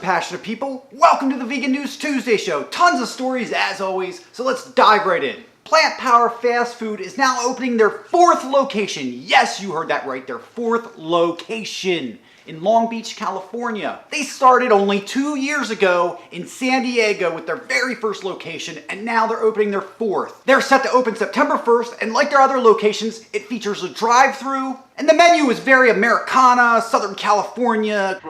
compassionate people? Welcome to the Vegan News Tuesday show. Tons of stories as always, so let's dive right in. Plant Power Fast Food is now opening their 4th location. Yes, you heard that right, their 4th location in Long Beach, California. They started only 2 years ago in San Diego with their very first location, and now they're opening their 4th. They're set to open September 1st, and like their other locations, it features a drive-thru, and the menu is very Americana, Southern California.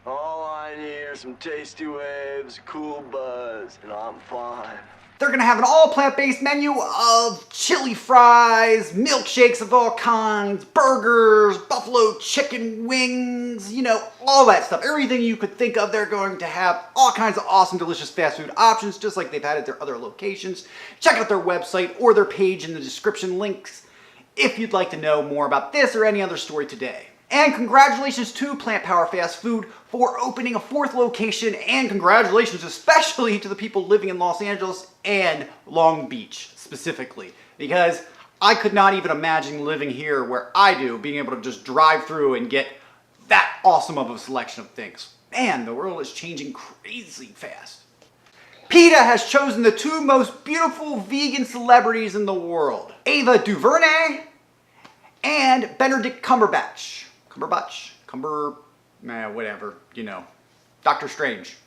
All I need are some tasty waves, cool buzz, and I'm fine. They're gonna have an all plant-based menu of chili fries, milkshakes of all kinds, burgers, buffalo chicken wings, you know, all that stuff. Everything you could think of, they're going to have all kinds of awesome, delicious fast food options, just like they've had at their other locations. Check out their website or their page in the description links if you'd like to know more about this or any other story today. And congratulations to Plant Power Fast Food for opening a 4th location, and congratulations especially to the people living in Los Angeles and Long Beach specifically, because I could not even imagine living here where I do, being able to just drive through and get that awesome of a selection of things. Man, the world is changing crazy fast. PETA has chosen the 2 most beautiful vegan celebrities in the world, Ava DuVernay and Benedict Cumberbatch. Whatever, you know, Doctor Strange.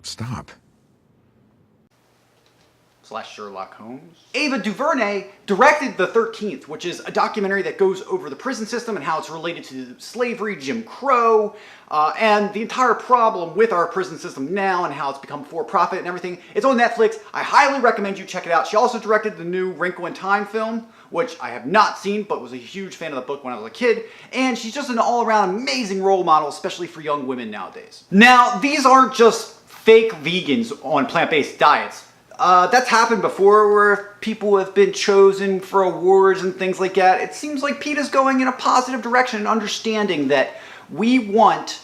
Stop. / Sherlock Holmes. Ava DuVernay directed The 13th, which is a documentary that goes over the prison system and how it's related to slavery, Jim Crow, and the entire problem with our prison system now and how it's become for-profit and everything. It's on Netflix. I highly recommend you check it out. She also directed the new Wrinkle in Time film, which I have not seen, but was a huge fan of the book when I was a kid. And she's just an all-around amazing role model, especially for young women nowadays. Now, these aren't just fake vegans on plant-based diets. That's happened before where people have been chosen for awards and things like that. It seems like PETA's going in a positive direction and understanding that we want,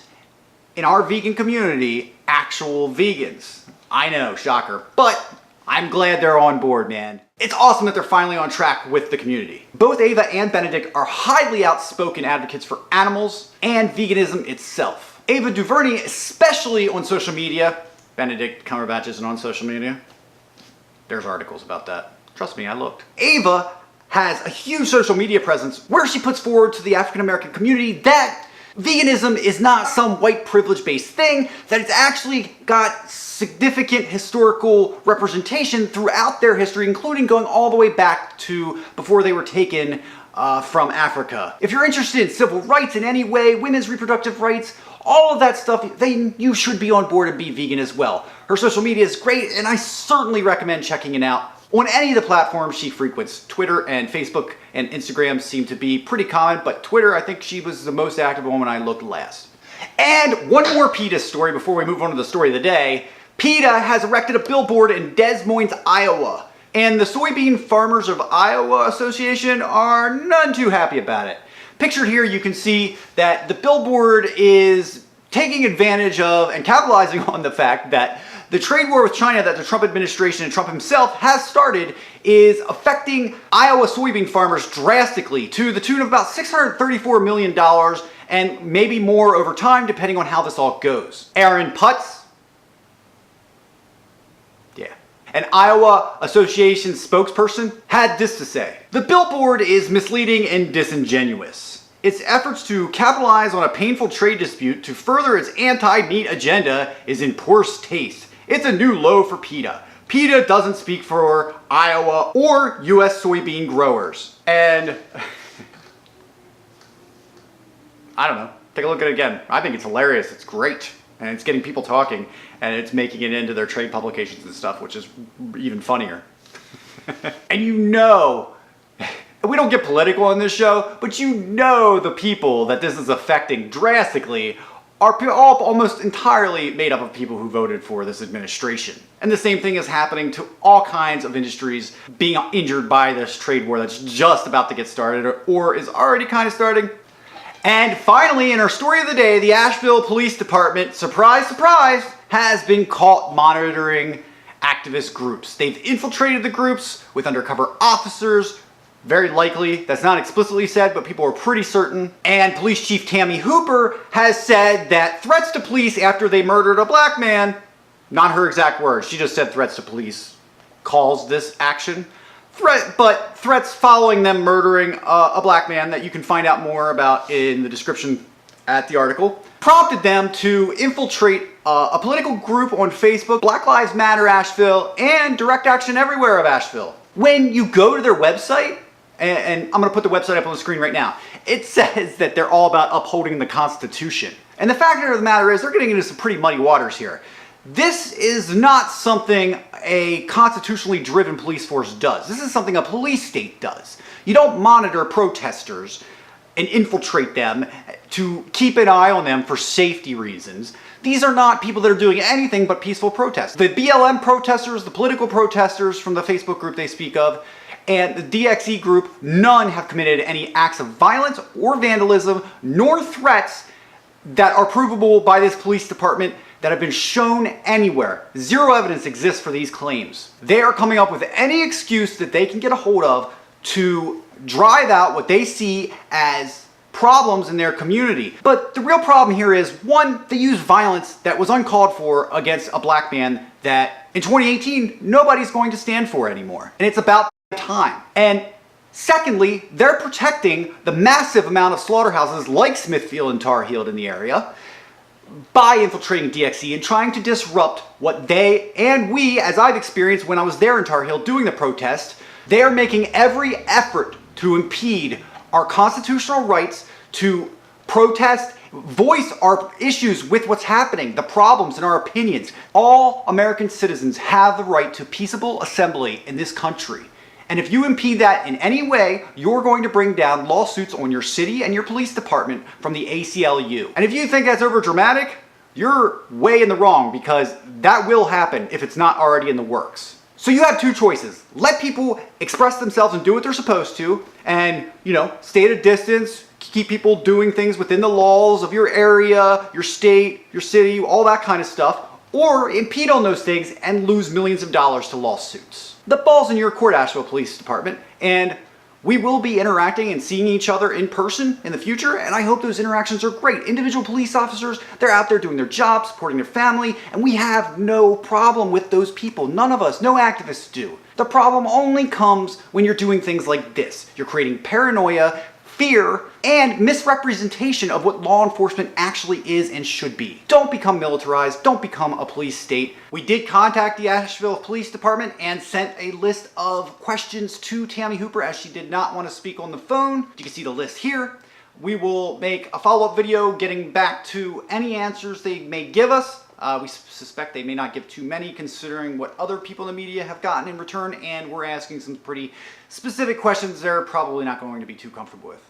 in our vegan community, actual vegans. I know, shocker, but I'm glad they're on board, man. It's awesome that they're finally on track with the community. Both Ava and Benedict are highly outspoken advocates for animals and veganism itself. Ava DuVernay, especially on social media. Benedict Cumberbatch isn't on social media. There's articles about that. Trust me, I looked. Ava has a huge social media presence where she puts forward to the African American community that veganism is not some white privilege based thing, that it's actually got significant historical representation throughout their history, including going all the way back to before they were taken from Africa. If you're interested in civil rights in any way, women's reproductive rights, all of that stuff, you should be on board and be vegan as well. Her social media is great, and I certainly recommend checking it out on any of the platforms she frequents. Twitter and Facebook and Instagram seem to be pretty common, but Twitter, I think she was the most active one when I looked last. And one more PETA story before we move on to the story of the day. PETA has erected a billboard in Des Moines, Iowa, and the Soybean Farmers of Iowa Association are none too happy about it. Pictured here, you can see that the billboard is taking advantage of and capitalizing on the fact that the trade war with China that the Trump administration and Trump himself has started is affecting Iowa soybean farmers drastically to the tune of about $634 million and maybe more over time depending on how this all goes. Aaron Putz, an Iowa Association spokesperson, had this to say: "The billboard is misleading and disingenuous. Its efforts to capitalize on a painful trade dispute to further its anti-meat agenda is in poor taste. It's a new low for PETA. PETA doesn't speak for Iowa or U.S. soybean growers." And I don't know. Take a look at it again. I think it's hilarious. It's great. And it's getting people talking, and it's making it into their trade publications and stuff, which is even funnier. And you know, we don't get political on this show, but you know the people that this is affecting drastically are all almost entirely made up of people who voted for this administration. And the same thing is happening to all kinds of industries being injured by this trade war that's just about to get started or is already kind of starting. And finally, in our story of the day, the Asheville Police Department, surprise, surprise, has been caught monitoring activist groups. They've infiltrated the groups with undercover officers. Very likely, that's not explicitly said, but people are pretty certain. And Police Chief Tammy Hooper has said that threats to police after they murdered a black man, not her exact words, she just said threats to police, calls this action. But threats following them murdering a black man that you can find out more about in the description at the article, prompted them to infiltrate a political group on Facebook, Black Lives Matter Asheville, and Direct Action Everywhere of Asheville. When you go to their website, and I'm going to put the website up on the screen right now, it says that they're all about upholding the Constitution. And the fact of the matter is they're getting into some pretty muddy waters here. This is not something a constitutionally driven police force does. This is something a police state does. You don't monitor protesters and infiltrate them to keep an eye on them for safety reasons. These are not people that are doing anything but peaceful protests. The BLM protesters, the political protesters from the Facebook group they speak of, and the DXE group, none have committed any acts of violence or vandalism, nor threats that are provable by this police department that have been shown anywhere. Zero evidence exists for these claims. They are coming up with any excuse that they can get a hold of to drive out what they see as problems in their community. But the real problem here is, one, they use violence that was uncalled for against a black man that in 2018, nobody's going to stand for anymore. And it's about time. And secondly, they're protecting the massive amount of slaughterhouses like Smithfield and Tar Heel in the area by infiltrating DXE and trying to disrupt what they and we, as I've experienced when I was there in Tar Heel doing the protest, they are making every effort to impede our constitutional rights to protest, voice our issues with what's happening, the problems and our opinions. All American citizens have the right to peaceable assembly in this country. And if you impede that in any way, you're going to bring down lawsuits on your city and your police department from the ACLU. And if you think that's over dramatic, you're way in the wrong, because that will happen if it's not already in the works. So you have two choices. Let people express themselves and do what they're supposed to, and, stay at a distance, keep people doing things within the laws of your area, your state, your city, all that kind of stuff, or impede on those things and lose millions of dollars to lawsuits. The ball's in your court, Asheville Police Department, and we will be interacting and seeing each other in person in the future, and I hope those interactions are great. Individual police officers, they're out there doing their job, supporting their family, and we have no problem with those people. None of us, no activists do. The problem only comes when you're doing things like this. You're creating paranoia, fear, and misrepresentation of what law enforcement actually is and should be. Don't become militarized. Don't become a police state. We did contact the Asheville Police Department and sent a list of questions to Tammy Hooper, as she did not want to speak on the phone. You can see the list here. We will make a follow-up video getting back to any answers they may give us. We suspect they may not give too many, considering what other people in the media have gotten in return, and we're asking some pretty specific questions they're probably not going to be too comfortable with.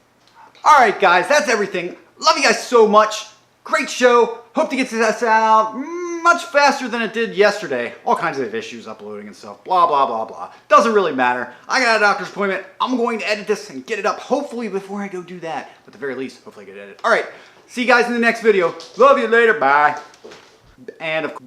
All right, guys, that's everything. Love you guys so much. Great show. Hope to get this out much faster than it did yesterday. All kinds of issues uploading and stuff. Blah, blah, blah, blah. Doesn't really matter. I got a doctor's appointment. I'm going to edit this and get it up, hopefully, before I go do that. But at the very least, hopefully I get it edited. All right. See you guys in the next video. Love you later. Bye. And of